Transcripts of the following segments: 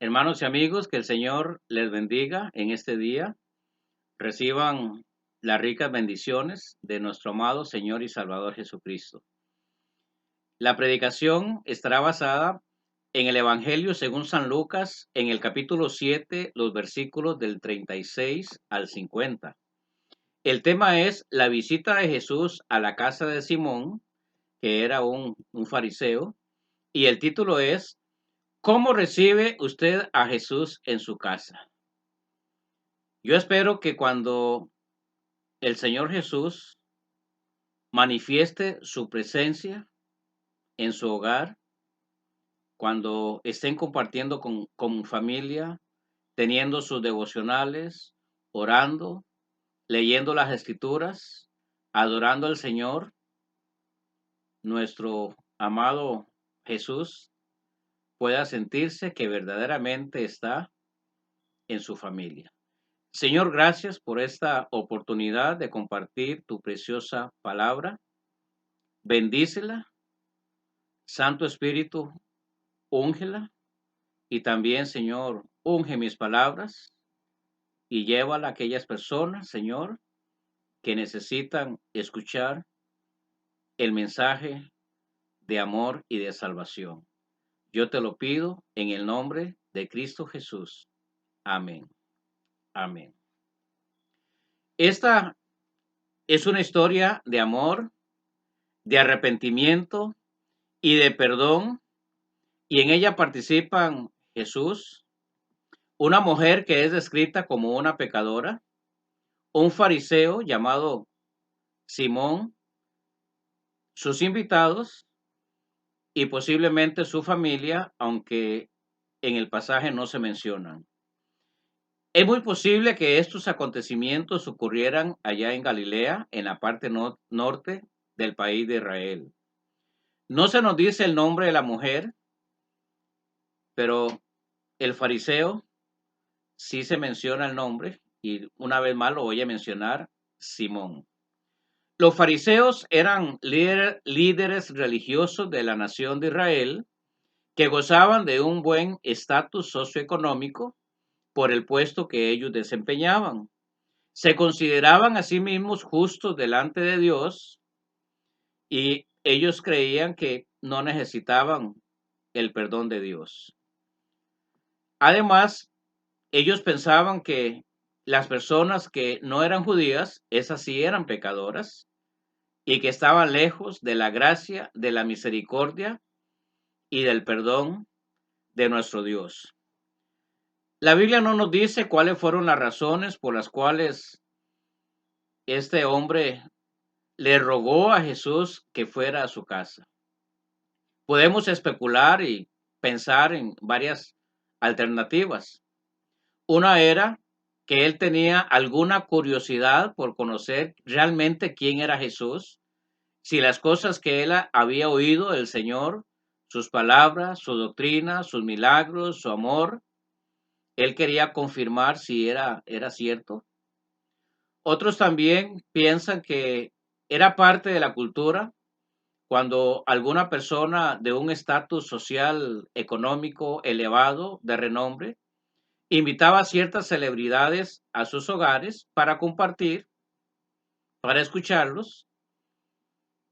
Hermanos y amigos, que el Señor les bendiga en este día. Reciban las ricas bendiciones de nuestro amado Señor y Salvador Jesucristo. La predicación estará basada en el Evangelio según San Lucas, en el capítulo 7, los versículos del 36 al 50. El tema es la visita de Jesús a la casa de Simón, que era un fariseo, y el título es ¿Cómo recibe usted a Jesús en su casa? Yo espero que cuando el Señor Jesús manifieste su presencia en su hogar, cuando estén compartiendo con familia, teniendo sus devocionales, orando, leyendo las escrituras, adorando al Señor, nuestro amado Jesús pueda sentirse que verdaderamente está en su familia. Señor, gracias por esta oportunidad de compartir tu preciosa palabra. Bendícela, Santo Espíritu, úngela y también, Señor, unge mis palabras y llévala a aquellas personas, Señor, que necesitan escuchar el mensaje de amor y de salvación. Yo te lo pido en el nombre de Cristo Jesús. Amén. Amén. Esta es una historia de amor, de arrepentimiento y de perdón, y en ella participan Jesús, una mujer que es descrita como una pecadora, un fariseo llamado Simón, sus invitados y posiblemente su familia, aunque en el pasaje no se mencionan. Es muy posible que estos acontecimientos ocurrieran allá en Galilea, en la parte norte del país de Israel. No se nos dice el nombre de la mujer, pero el fariseo sí se menciona el nombre y una vez más lo voy a mencionar, Simón. Los fariseos eran líderes religiosos de la nación de Israel que gozaban de un buen estatus socioeconómico por el puesto que ellos desempeñaban. Se consideraban a sí mismos justos delante de Dios y ellos creían que no necesitaban el perdón de Dios. Además, ellos pensaban que las personas que no eran judías, esas sí eran pecadoras y que estaban lejos de la gracia, de la misericordia y del perdón de nuestro Dios. La Biblia no nos dice cuáles fueron las razones por las cuales este hombre le rogó a Jesús que fuera a su casa. Podemos especular y pensar en varias alternativas. Una era que él tenía alguna curiosidad por conocer realmente quién era Jesús, si las cosas que él había oído del Señor, sus palabras, su doctrina, sus milagros, su amor, él quería confirmar si era cierto. Otros también piensan que era parte de la cultura cuando alguna persona de un estatus social económico elevado, de renombre, invitaba a ciertas celebridades a sus hogares para compartir, para escucharlos,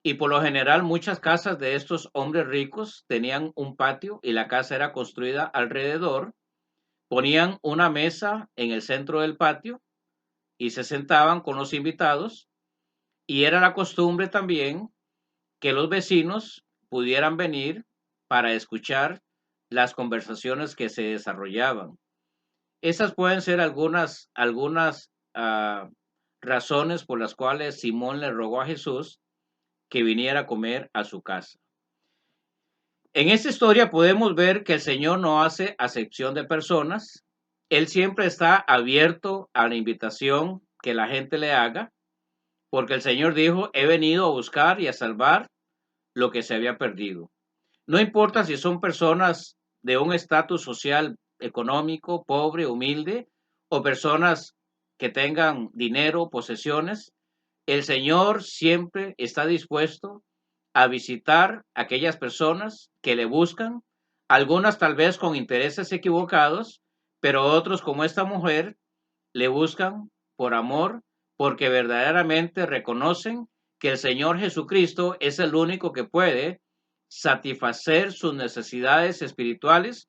y por lo general muchas casas de estos hombres ricos tenían un patio y la casa era construida alrededor, ponían una mesa en el centro del patio y se sentaban con los invitados, y era la costumbre también que los vecinos pudieran venir para escuchar las conversaciones que se desarrollaban. Esas pueden ser algunas razones por las cuales Simón le rogó a Jesús que viniera a comer a su casa. En esta historia podemos ver que el Señor no hace acepción de personas. Él siempre está abierto a la invitación que la gente le haga, porque el Señor dijo, he venido a buscar y a salvar lo que se había perdido. No importa si son personas de un estatus social económico, pobre, humilde, o personas que tengan dinero, posesiones, el Señor siempre está dispuesto a visitar a aquellas personas que le buscan, algunas tal vez con intereses equivocados, pero otros como esta mujer le buscan por amor, porque verdaderamente reconocen que el Señor Jesucristo es el único que puede satisfacer sus necesidades espirituales,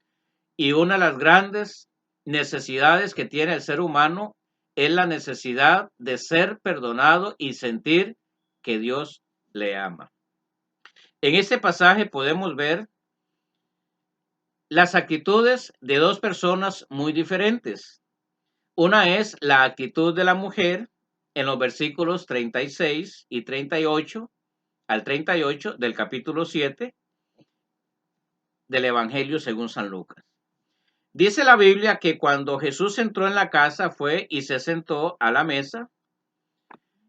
y una de las grandes necesidades que tiene el ser humano es la necesidad de ser perdonado y sentir que Dios le ama. En este pasaje podemos ver las actitudes de dos personas muy diferentes. Una es la actitud de la mujer en los versículos 36 y 38 al 38 del capítulo 7 del Evangelio según San Lucas. Dice la Biblia que cuando Jesús entró en la casa fue y se sentó a la mesa,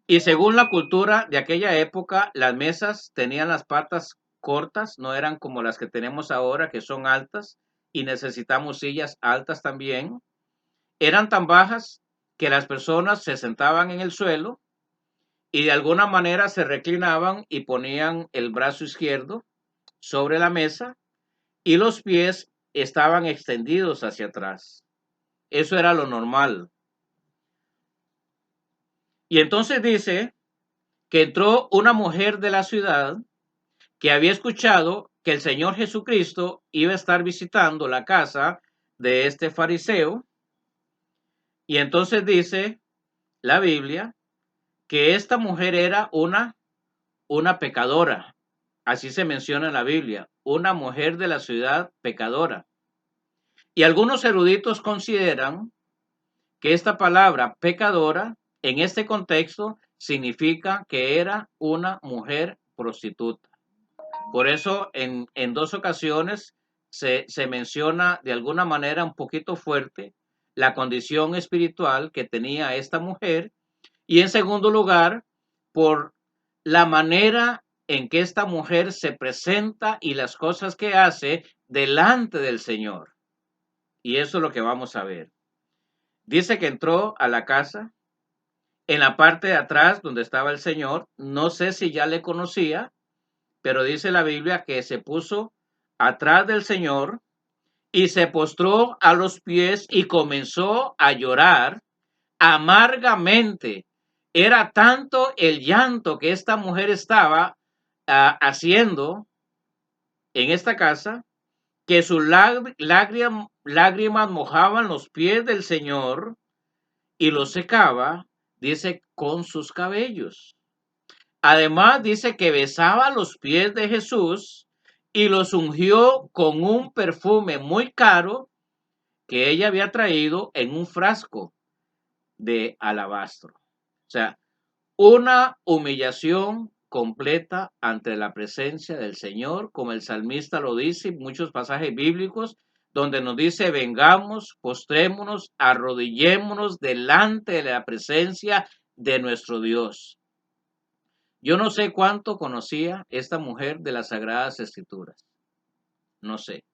y según la cultura de aquella época, las mesas tenían las patas cortas, no eran como las que tenemos ahora, que son altas, y necesitamos sillas altas también. Eran tan bajas que las personas se sentaban en el suelo y de alguna manera se reclinaban y ponían el brazo izquierdo sobre la mesa y los pies estaban extendidos hacia atrás. Eso era lo normal. Y entonces dice que entró una mujer de la ciudad que había escuchado que el Señor Jesucristo iba a estar visitando la casa de este fariseo. Y entonces dice la Biblia que esta mujer era una pecadora. Así se menciona en la Biblia, una mujer de la ciudad pecadora. Y algunos eruditos consideran que esta palabra pecadora en este contexto significa que era una mujer prostituta. Por eso en dos ocasiones se menciona de alguna manera un poquito fuerte la condición espiritual que tenía esta mujer, y en segundo lugar, por la manera en que esta mujer se presenta y las cosas que hace delante del Señor. Y eso es lo que vamos a ver. Dice que entró a la casa, en la parte de atrás donde estaba el Señor. No sé si ya le conocía, pero dice la Biblia que se puso atrás del Señor y se postró a los pies y comenzó a llorar amargamente. Era tanto el llanto que esta mujer estaba haciendo en esta casa, que sus lágrimas mojaban los pies del Señor y los secaba, dice, con sus cabellos. Además, dice que besaba los pies de Jesús y los ungió con un perfume muy caro que ella había traído en un frasco de alabastro. O sea, una humillación completa ante la presencia del Señor, como el salmista lo dice, muchos pasajes bíblicos donde nos dice: vengamos, postrémonos, arrodillémonos delante de la presencia de nuestro Dios. Yo no sé cuánto conocía esta mujer de las Sagradas Escrituras, no sé.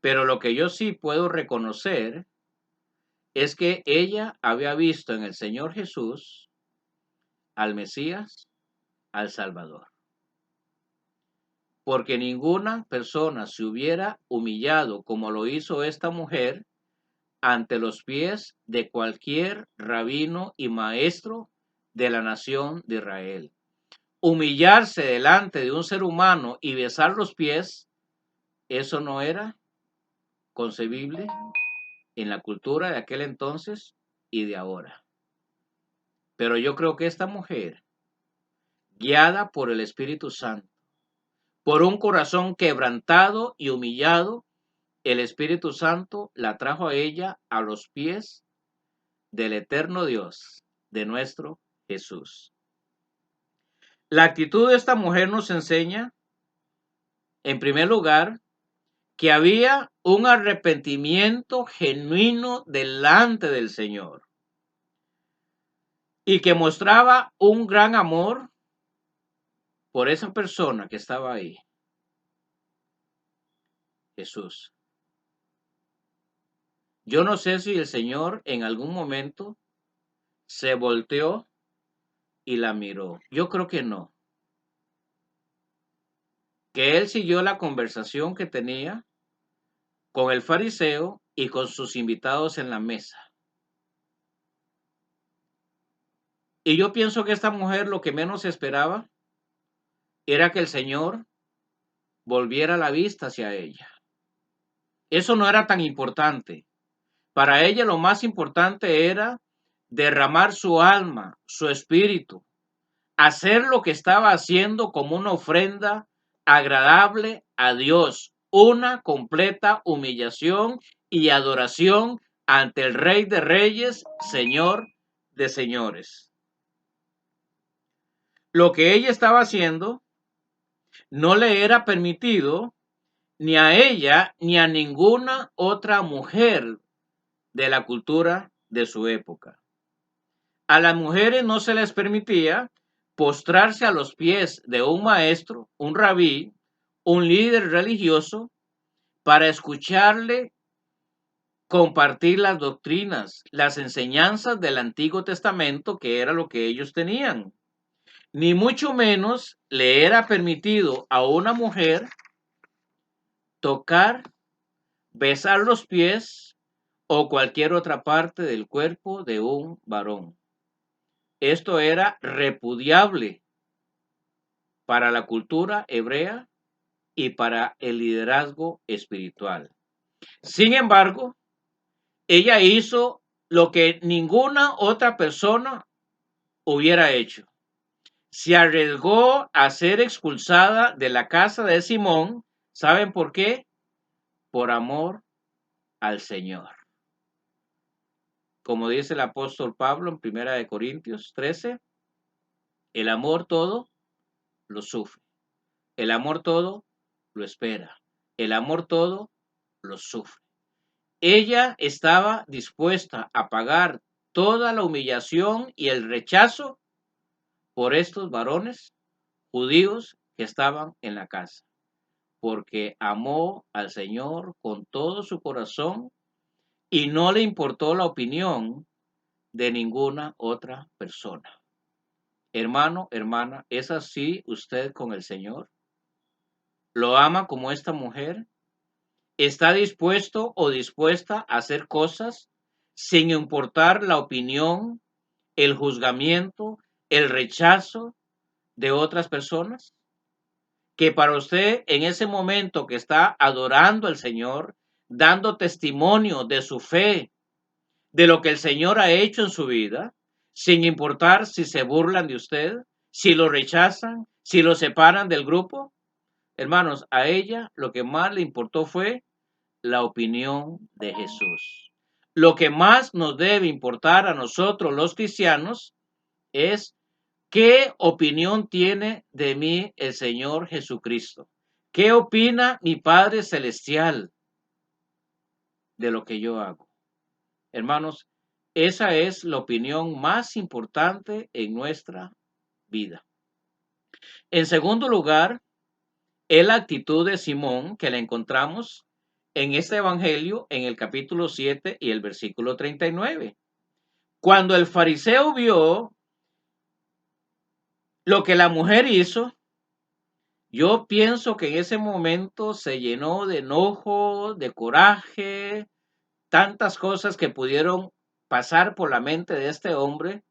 Pero lo que yo sí puedo reconocer es que ella había visto en el Señor Jesús al Mesías, al Salvador. Porque ninguna persona se hubiera humillado como lo hizo esta mujer ante los pies de cualquier rabino y maestro de la nación de Israel. Humillarse delante de un ser humano y besar los pies, eso no era concebible en la cultura de aquel entonces y de ahora. Pero yo creo que esta mujer, guiada por el Espíritu Santo, por un corazón quebrantado y humillado, el Espíritu Santo la trajo a ella a los pies del eterno Dios, de nuestro Jesús. La actitud de esta mujer nos enseña, en primer lugar, que había un arrepentimiento genuino delante del Señor y que mostraba un gran amor por esa persona que estaba ahí, Jesús. Yo no sé si el Señor en algún momento se volteó y la miró. Yo creo que no. que él siguió la conversación que tenía con el fariseo y con sus invitados en la mesa. Y yo pienso que esta mujer lo que menos esperaba era que el Señor volviera la vista hacia ella. Eso no era tan importante. Para ella lo más importante era derramar su alma, su espíritu, hacer lo que estaba haciendo como una ofrenda agradable a Dios, una completa humillación y adoración ante el Rey de Reyes, Señor de Señores. Lo que ella estaba haciendo no le era permitido ni a ella ni a ninguna otra mujer de la cultura de su época. A las mujeres no se les permitía postrarse a los pies de un maestro, un rabí, un líder religioso, para escucharle compartir las doctrinas, las enseñanzas del Antiguo Testamento, que era lo que ellos tenían. Ni mucho menos le era permitido a una mujer tocar, besar los pies o cualquier otra parte del cuerpo de un varón. Esto era repudiable para la cultura hebrea y para el liderazgo espiritual. Sin embargo, ella hizo lo que ninguna otra persona hubiera hecho. Se arriesgó a ser expulsada de la casa de Simón. ¿Saben por qué? Por amor al Señor. Como dice el apóstol Pablo en 1 Corintios 13, el amor todo lo sufre. El amor todo lo espera. El amor todo lo sufre. Ella estaba dispuesta a pagar toda la humillación y el rechazo por estos varones judíos que estaban en la casa, porque amó al Señor con todo su corazón y no le importó la opinión de ninguna otra persona. Hermano, hermana, ¿es así usted con el Señor? ¿Lo ama como esta mujer? ¿Está dispuesto o dispuesta a hacer cosas sin importar la opinión, el juzgamiento, el rechazo de otras personas? Que para usted en ese momento que está adorando al Señor, dando testimonio de su fe, de lo que el Señor ha hecho en su vida, sin importar si se burlan de usted, si lo rechazan, si lo separan del grupo, hermanos, a ella lo que más le importó fue la opinión de Jesús. Lo que más nos debe importar a nosotros los cristianos es qué opinión tiene de mí el Señor Jesucristo. ¿Qué opina mi Padre Celestial de lo que yo hago? Hermanos, esa es la opinión más importante en nuestra vida. En segundo lugar, es la actitud de Simón que la encontramos en este evangelio en el capítulo 7 y el versículo 39. Cuando el fariseo vio lo que la mujer hizo, yo pienso que en ese momento se llenó de enojo, de coraje, tantas cosas que pudieron pasar por la mente de este hombre,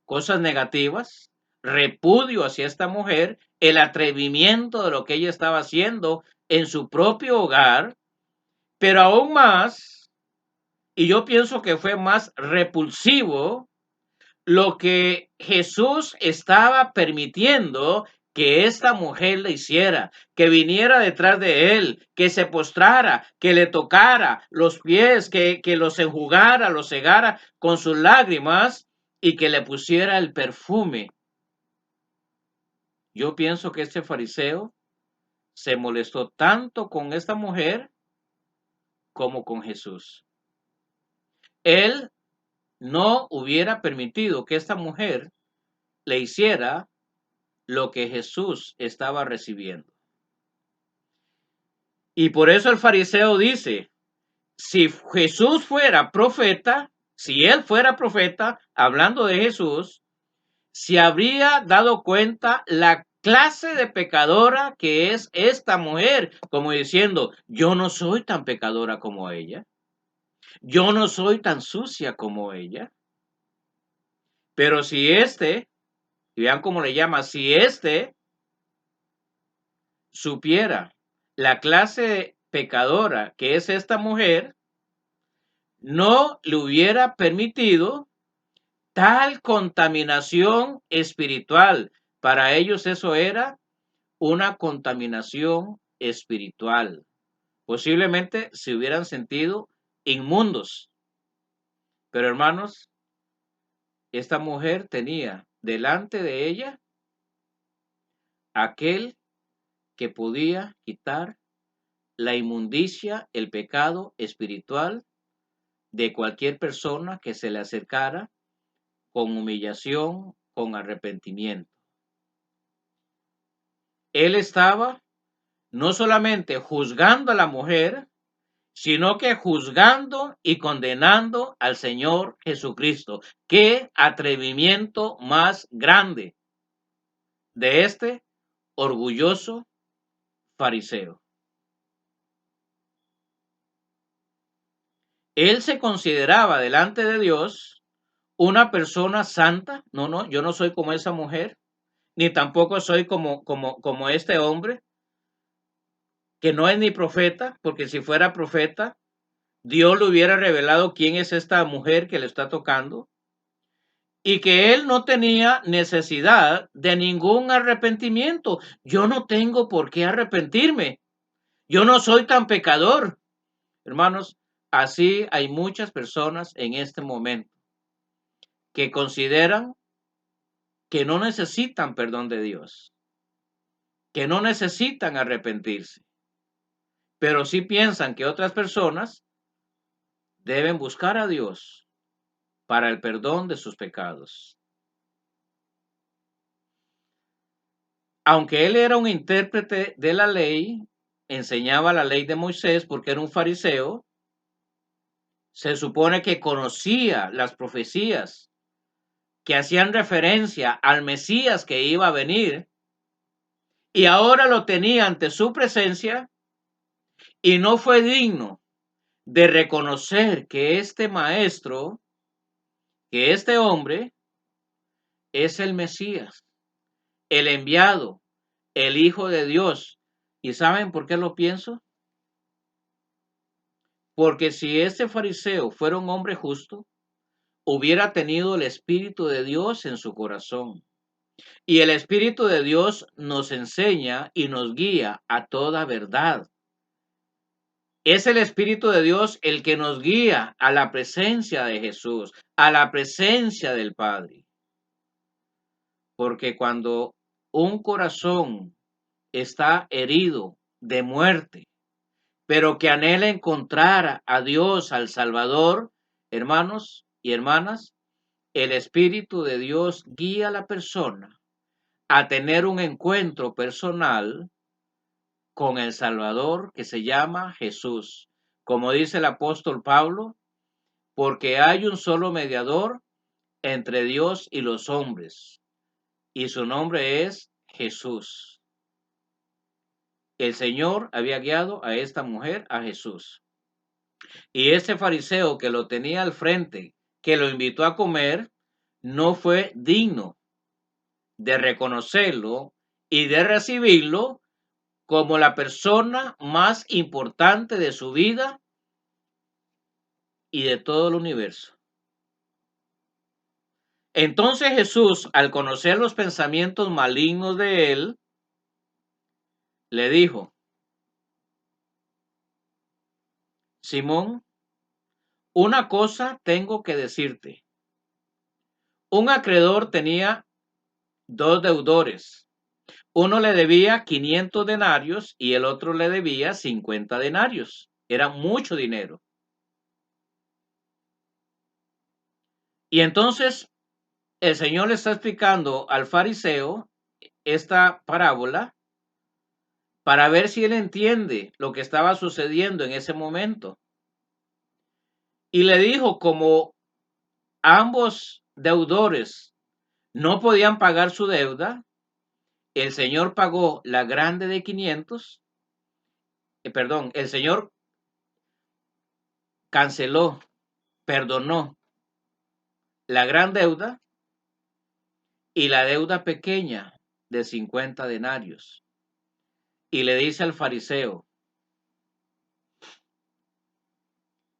cosas negativas, repudio hacia esta mujer, el atrevimiento de lo que ella estaba haciendo en su propio hogar, pero aún más, y yo pienso que fue más repulsivo, lo que Jesús estaba permitiendo que esta mujer le hiciera, que viniera detrás de él, que se postrara, que le tocara los pies, que los enjugara, los cegara con sus lágrimas y que le pusiera el perfume. Yo pienso que este fariseo se molestó tanto con esta mujer como con Jesús. Él no hubiera permitido que esta mujer le hiciera lo que Jesús estaba recibiendo. Y por eso el fariseo dice, si Jesús fuera profeta, si él fuera profeta, hablando de Jesús, se habría dado cuenta la clase de pecadora que es esta mujer, como diciendo, yo no soy tan pecadora como ella, yo no soy tan sucia como ella, pero si y vean cómo le llama, si supiera la clase de pecadora que es esta mujer, no le hubiera permitido tal contaminación espiritual. Para ellos eso era una contaminación espiritual. Posiblemente se hubieran sentido inmundos. Pero hermanos, esta mujer tenía delante de ella aquel que podía quitar la inmundicia, el pecado espiritual de cualquier persona que se le acercara con humillación, con arrepentimiento. Él estaba no solamente juzgando a la mujer, sino que juzgando y condenando al Señor Jesucristo. ¡Qué atrevimiento más grande de este orgulloso fariseo! Él se consideraba delante de Dios una persona santa. No, no, yo no soy como esa mujer, ni tampoco soy como este hombre, que no es ni profeta, porque si fuera profeta, Dios le hubiera revelado quién es esta mujer que le está tocando, y que él no tenía necesidad de ningún arrepentimiento. Yo no tengo por qué arrepentirme. Yo no soy tan pecador. Hermanos, así hay muchas personas en este momento que consideran que no necesitan perdón de Dios, que no necesitan arrepentirse, pero sí piensan que otras personas deben buscar a Dios para el perdón de sus pecados. Aunque él era un intérprete de la ley, enseñaba la ley de Moisés porque era un fariseo, se supone que conocía las profecías que hacían referencia al Mesías que iba a venir, y ahora lo tenía ante su presencia y no fue digno de reconocer que este maestro, que este hombre es el Mesías, el enviado, el Hijo de Dios. ¿Y saben por qué lo pienso? Porque si este fariseo fuera un hombre justo, hubiera tenido el Espíritu de Dios en su corazón. Y el Espíritu de Dios nos enseña y nos guía a toda verdad. Es el Espíritu de Dios el que nos guía a la presencia de Jesús, a la presencia del Padre. Porque cuando un corazón está herido de muerte, pero que anhela encontrar a Dios, al Salvador, hermanos y hermanas, el Espíritu de Dios guía a la persona a tener un encuentro personal con el Salvador que se llama Jesús. Como dice el apóstol Pablo, porque hay un solo mediador entre Dios y los hombres, y su nombre es Jesús. El Señor había guiado a esta mujer a Jesús. Y ese fariseo que lo tenía al frente, que lo invitó a comer, no fue digno de reconocerlo y de recibirlo como la persona más importante de su vida y de todo el universo. Entonces Jesús, al conocer los pensamientos malignos de él, le dijo, Simón, una cosa tengo que decirte. Un acreedor tenía dos deudores. Uno le debía 500 denarios y el otro le debía 50 denarios. Era mucho dinero. Y entonces el Señor le está explicando al fariseo esta parábola para ver si él entiende lo que estaba sucediendo en ese momento. Y le dijo, como ambos deudores no podían pagar su deuda, el Señor pagó la grande de 500, el Señor canceló, perdonó la gran deuda y la deuda pequeña de 50 denarios. Y le dice al fariseo,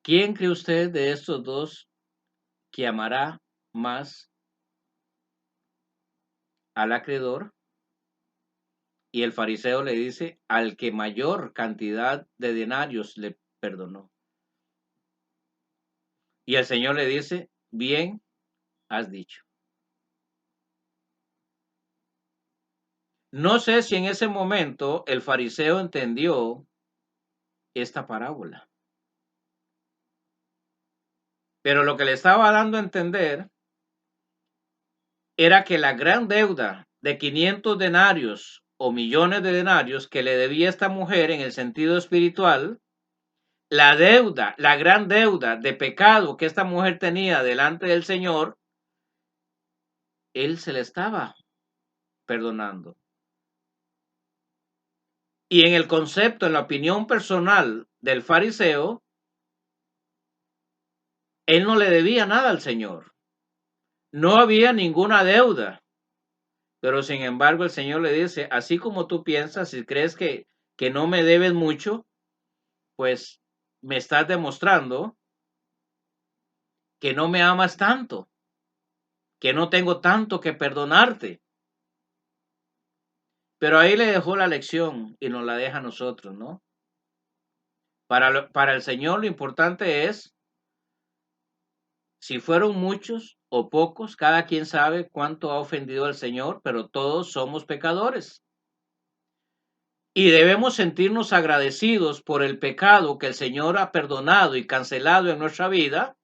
¿quién cree usted de estos dos que amará más al acreedor? Y el fariseo le dice, al que mayor cantidad de denarios le perdonó. Y el Señor le dice, bien has dicho. No sé si en ese momento el fariseo entendió esta parábola, pero lo que le estaba dando a entender era que la gran deuda de 500 denarios o millones de denarios que le debía esta mujer en el sentido espiritual, la deuda, la gran deuda de pecado que esta mujer tenía delante del Señor, él se le estaba perdonando. Y en el concepto, en la opinión personal del fariseo, él no le debía nada al Señor. No había ninguna deuda. Pero sin embargo, el Señor le dice, así como tú piensas, si crees que no me debes mucho, pues me estás demostrando que no me amas tanto, que no tengo tanto que perdonarte. Pero ahí le dejó la lección y nos la deja a nosotros, ¿no? Para el Señor lo importante es, si fueron muchos o pocos, cada quien sabe cuánto ha ofendido al Señor, pero todos somos pecadores. Y debemos sentirnos agradecidos por el pecado que el Señor ha perdonado y cancelado en nuestra vida.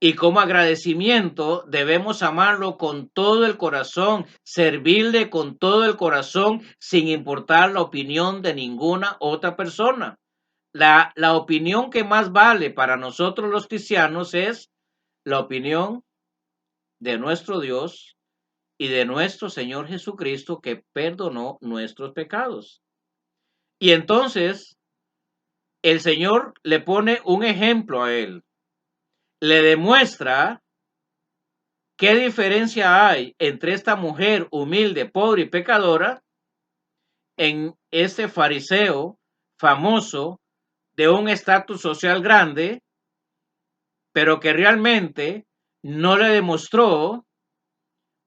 Y como agradecimiento debemos amarlo con todo el corazón, servirle con todo el corazón, sin importar la opinión de ninguna otra persona. La opinión que más vale para nosotros los cristianos es la opinión de nuestro Dios y de nuestro Señor Jesucristo, que perdonó nuestros pecados. Y entonces el Señor le pone un ejemplo a él. Le demuestra qué diferencia hay entre esta mujer humilde, pobre y pecadora en este fariseo famoso de un estatus social grande, pero que realmente no le demostró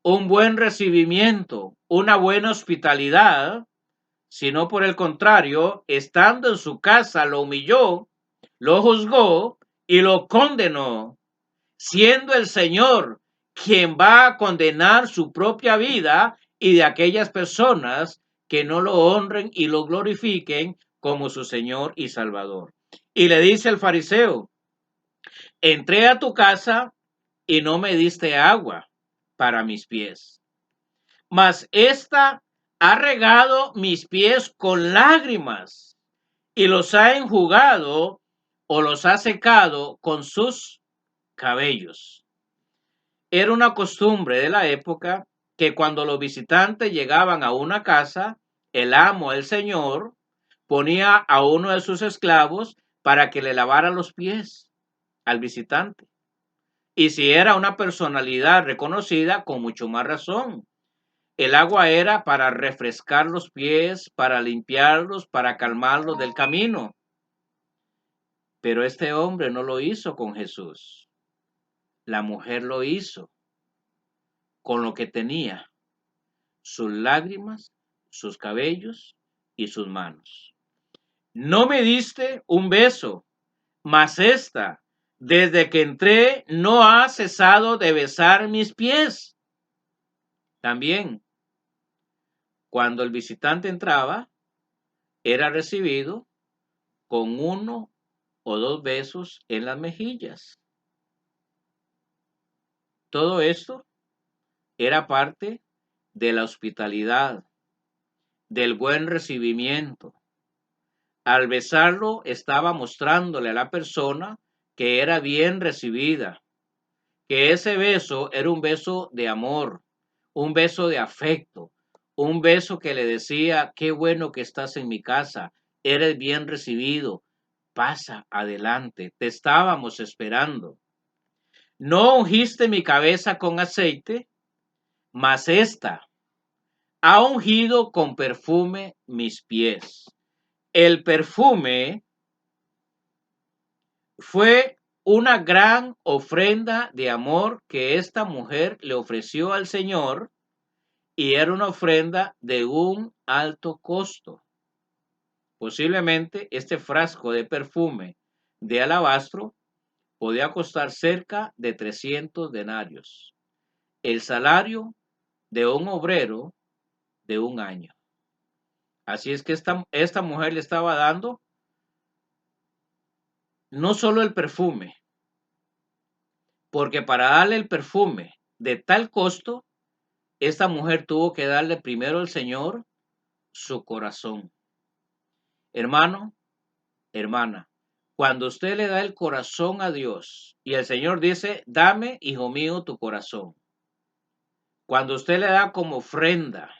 un buen recibimiento, una buena hospitalidad, sino por el contrario, estando en su casa, lo humilló, lo juzgó y lo condenó, siendo el Señor quien va a condenar su propia vida y de aquellas personas que no lo honren y lo glorifiquen como su Señor y Salvador. Y le dice el fariseo, entré a tu casa y no me diste agua para mis pies, mas esta ha regado mis pies con lágrimas y los ha enjugado o los ha secado con sus cabellos. Era una costumbre de la época que cuando los visitantes llegaban a una casa, el amo, el señor, ponía a uno de sus esclavos para que le lavara los pies al visitante. Y si era una personalidad reconocida, con mucho más razón. El agua era para refrescar los pies, para limpiarlos, para calmarlos del camino. Pero este hombre no lo hizo con Jesús. La mujer lo hizo con lo que tenía, sus lágrimas, sus cabellos y sus manos. No me diste un beso, mas esta, desde que entré, no ha cesado de besar mis pies. También, cuando el visitante entraba, era recibido con uno o dos besos en las mejillas. Todo esto era parte de la hospitalidad, del buen recibimiento. Al besarlo estaba mostrándole a la persona que era bien recibida, que ese beso era un beso de amor, un beso de afecto, un beso que le decía, qué bueno que estás en mi casa, eres bien recibido, pasa adelante, te estábamos esperando. No ungiste mi cabeza con aceite, mas esta ha ungido con perfume mis pies. El perfume fue una gran ofrenda de amor que esta mujer le ofreció al Señor y era una ofrenda de un alto costo. Posiblemente este frasco de perfume de alabastro podía costar cerca de 300 denarios, el salario de un obrero de un año. Así es que esta mujer le estaba dando no solo el perfume, porque para darle el perfume de tal costo, esta mujer tuvo que darle primero al Señor su corazón. Hermano, hermana, cuando usted le da el corazón a Dios y el Señor dice, dame, hijo mío, tu corazón. Cuando usted le da como ofrenda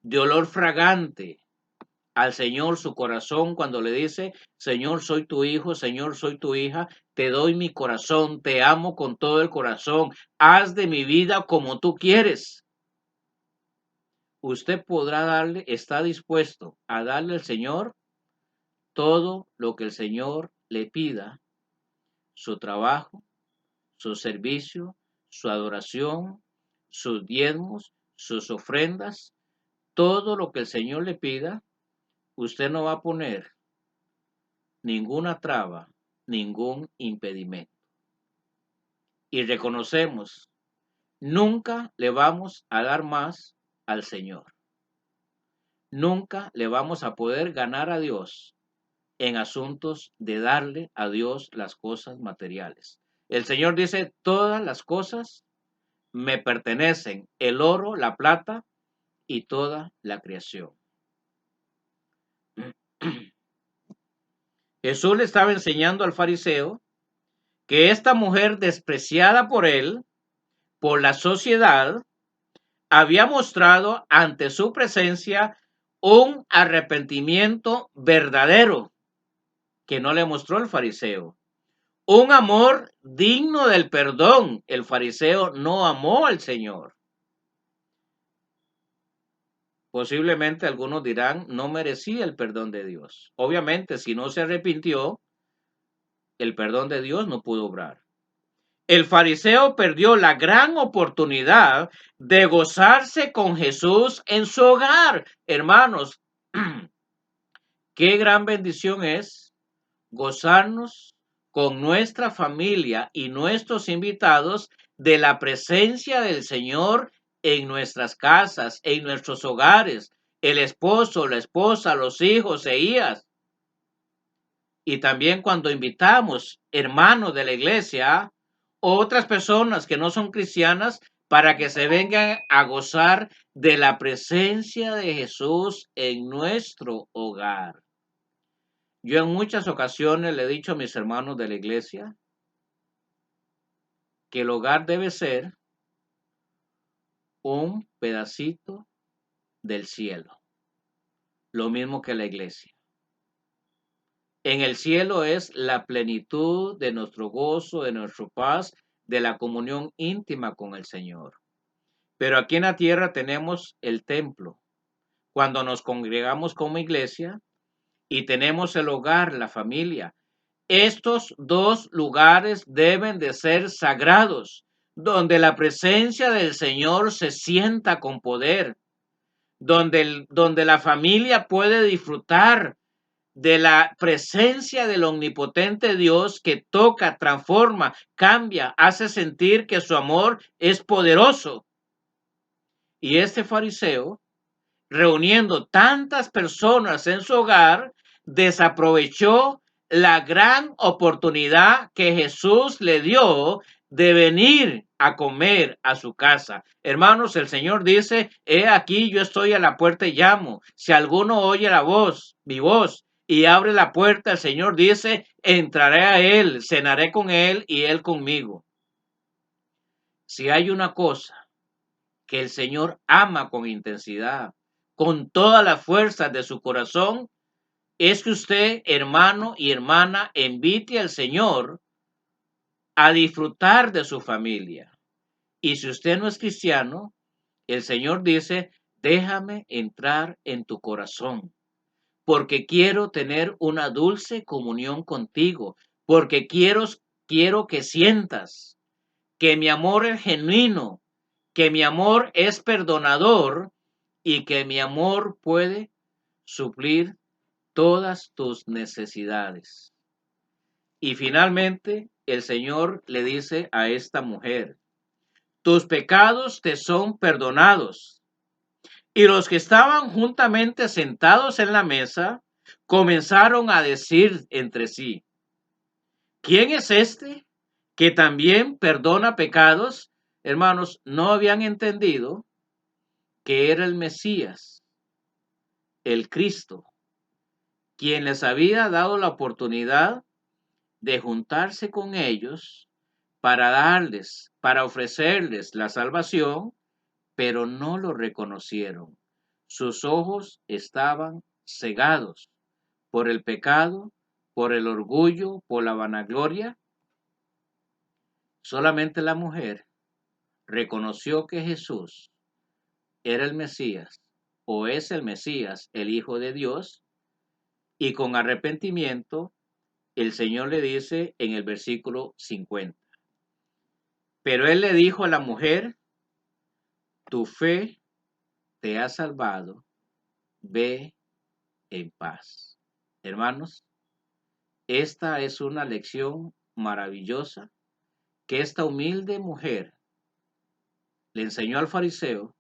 de olor fragante al Señor su corazón, cuando le dice, Señor, soy tu hijo, Señor, soy tu hija, te doy mi corazón, te amo con todo el corazón, haz de mi vida como tú quieres. Usted podrá darle, está dispuesto a darle al Señor todo lo que el Señor le pida, su trabajo, su servicio, su adoración, sus diezmos, sus ofrendas, todo lo que el Señor le pida, usted no va a poner ninguna traba, ningún impedimento. Y reconocemos, nunca le vamos a dar más al Señor. Nunca le vamos a poder ganar a Dios en asuntos de darle a Dios las cosas materiales. El Señor dice, todas las cosas me pertenecen, el oro, la plata y toda la creación. Jesús le estaba enseñando al fariseo que esta mujer despreciada por él, por la sociedad, había mostrado ante su presencia un arrepentimiento verdadero que no le mostró el fariseo. Un amor digno del perdón. El fariseo no amó al Señor. Posiblemente algunos dirán, no merecía el perdón de Dios. Obviamente, si no se arrepintió, el perdón de Dios no pudo obrar. El fariseo perdió la gran oportunidad de gozarse con Jesús en su hogar. Hermanos, qué gran bendición es gozarnos con nuestra familia y nuestros invitados de la presencia del Señor en nuestras casas, en nuestros hogares, el esposo, la esposa, los hijos e hijas. Y también cuando invitamos hermanos de la iglesia o otras personas que no son cristianas para que se vengan a gozar de la presencia de Jesús en nuestro hogar. Yo en muchas ocasiones le he dicho a mis hermanos de la iglesia que el hogar debe ser un pedacito del cielo, lo mismo que la iglesia. En el cielo es la plenitud de nuestro gozo, de nuestra paz, de la comunión íntima con el Señor. Pero aquí en la tierra tenemos el templo. Cuando nos congregamos como iglesia y tenemos el hogar, la familia, estos dos lugares deben de ser sagrados, donde la presencia del Señor se sienta con poder, donde la familia puede disfrutar de la presencia del omnipotente Dios que toca, transforma, cambia, hace sentir que su amor es poderoso. Y este fariseo, reuniendo tantas personas en su hogar, desaprovechó la gran oportunidad que Jesús le dio de venir a comer a su casa. Hermanos, el Señor dice, he aquí yo estoy a la puerta y llamo. Si alguno oye la voz, mi voz, y abre la puerta, el Señor dice, entraré a él, cenaré con él y él conmigo. Si hay una cosa que el Señor ama con intensidad, con toda la fuerza de su corazón, es que usted, hermano y hermana, invite al Señor a disfrutar de su familia. Y si usted no es cristiano, el Señor dice, déjame entrar en tu corazón, porque quiero tener una dulce comunión contigo, porque quiero que sientas que mi amor es genuino, que mi amor es perdonador y que mi amor puede suplir todas tus necesidades. Y finalmente, el Señor le dice a esta mujer, tus pecados te son perdonados. Y los que estaban juntamente sentados en la mesa comenzaron a decir entre sí, ¿quién es este que también perdona pecados? Hermanos, no habían entendido que era el Mesías, el Cristo, quien les había dado la oportunidad de juntarse con ellos para ofrecerles la salvación, pero no lo reconocieron. Sus ojos estaban cegados por el pecado, por el orgullo, por la vanagloria. Solamente la mujer reconoció que Jesús era el Mesías o es el Mesías, el Hijo de Dios, y con arrepentimiento el Señor le dice en el versículo 50, pero él le dijo a la mujer, tu fe te ha salvado, ve en paz. Hermanos, esta es una lección maravillosa que esta humilde mujer le enseñó al fariseo,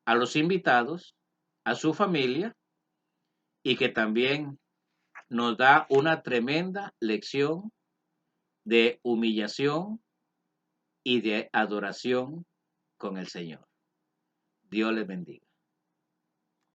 a los invitados, a su familia, y que también nos da una tremenda lección de humillación y de adoración con el Señor. Dios les bendiga.